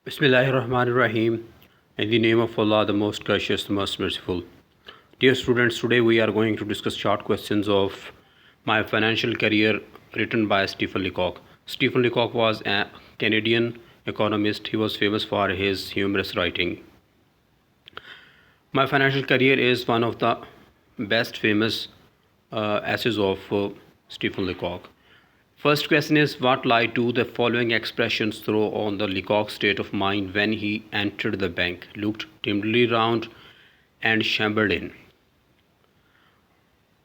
Bismillahirrahmanirrahim. In the name of Allah, the most gracious, the most merciful. Dear students, today we are going to discuss short questions of my financial career written by Stephen Leacock. Stephen Leacock was a Canadian economist. He was famous for his humorous writing. My financial career is one of the best famous essays of Stephen Leacock. First question is, what light do the following expressions throw on the Leacock's state of mind when he entered the bank, looked timidly round, and shambled in?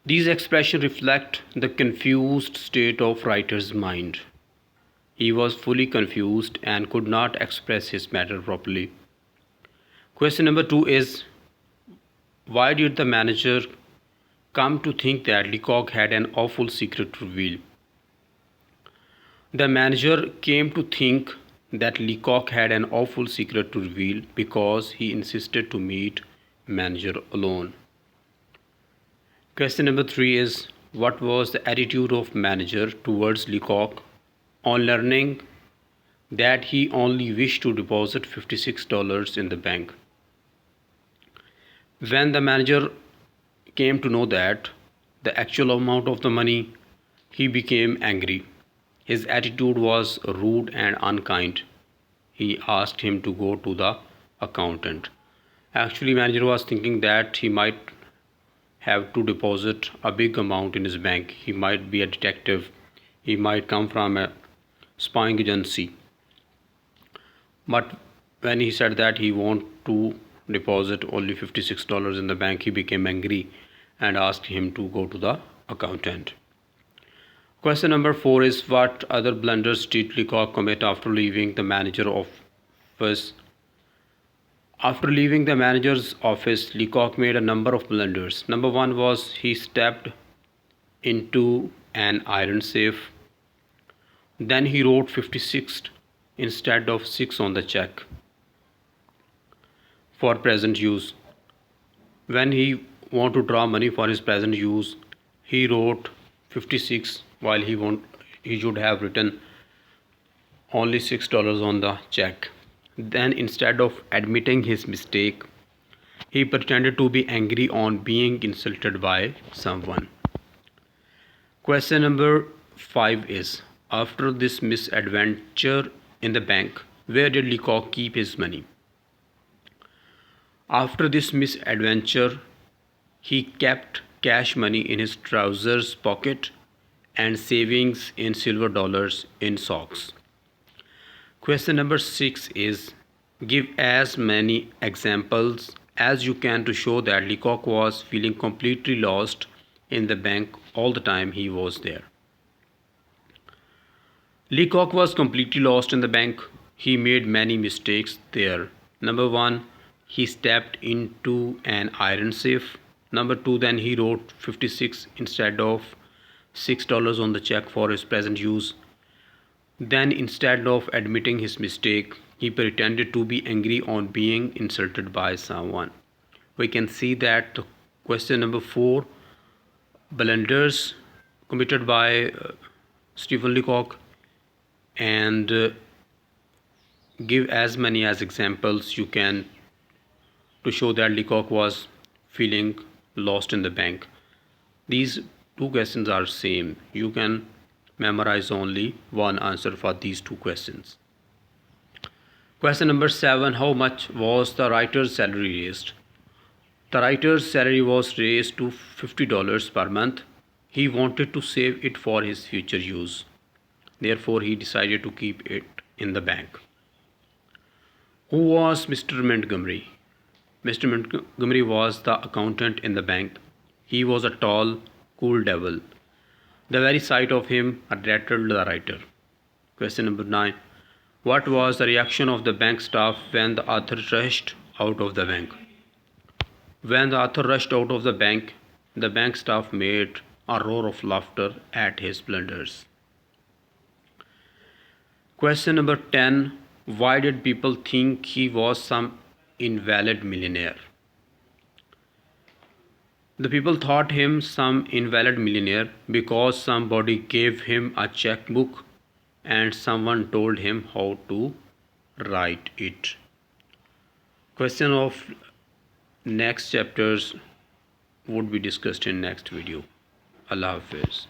These expressions reflect the confused state of writer's mind. He was fully confused and could not express his matter properly. Question number 2 is, why did the manager come to think that Leacock had an awful secret to reveal? The manager came to think that Leacock had an awful secret to reveal because he insisted to meet manager alone. Question number 3 is, what was the attitude of manager towards Leacock on learning that he only wished to deposit $56 in the bank? When the manager came to know that the actual amount of the money, he became angry. His attitude was rude and unkind. He asked him to go to the accountant. Actually, manager was thinking that he might have to deposit a big amount in his bank. He might be a detective. He might come from a spying agency. But when he said that he wanted to deposit only $56 in the bank, he became angry and asked him to go to the accountant. Question number 4 is, what other blunders did Leacock commit after leaving the manager's office? After leaving the manager's office, Leacock made a number of blunders. Number 1 was he stepped into an iron safe. Then he wrote 56 instead of 6 on the check for present use. When he wanted to draw money for his present use, he wrote 56 while he should have written only $6 on the check. Then instead of admitting his mistake, he pretended to be angry on being insulted by someone. Question number 5 is, after this misadventure in the bank, where did Leacock keep his money? After this misadventure, he kept cash money in his trousers pocket and savings in silver dollars in socks. Question number 6 is, give as many examples as you can to show that Leacock was feeling completely lost in the bank all the time he was there. Leacock was completely lost in the bank. He made many mistakes there. Number 1, he stepped into an iron safe. Number 2, then he wrote 56 instead of $6 on the check for his present use. Then instead of admitting his mistake, he pretended to be angry on being insulted by someone. We can see that question number 4, blunders committed by Stephen Leacock, and give as many as examples you can to show that Leacock was feeling lost in the bank. These two questions are same. You can memorize only one answer for these two questions. Question number 7, how much was the writer's salary raised? The writer's salary was raised to $50 per month. He wanted to save it for his future use. Therefore, he decided to keep it in the bank. Who was Mr. Montgomery? Mr. Montgomery was the accountant in the bank. He was a tall, cool devil. The very sight of him attracted the writer. Question number 9. What was the reaction of the bank staff when the author rushed out of the bank? When the author rushed out of the bank staff made a roar of laughter at his blunders. Question number 10. Why did people think he was some invalid millionaire? The people thought him some invalid millionaire because somebody gave him a checkbook and someone told him how to write it. Question of next chapters would be discussed in next video. Allah Hafiz.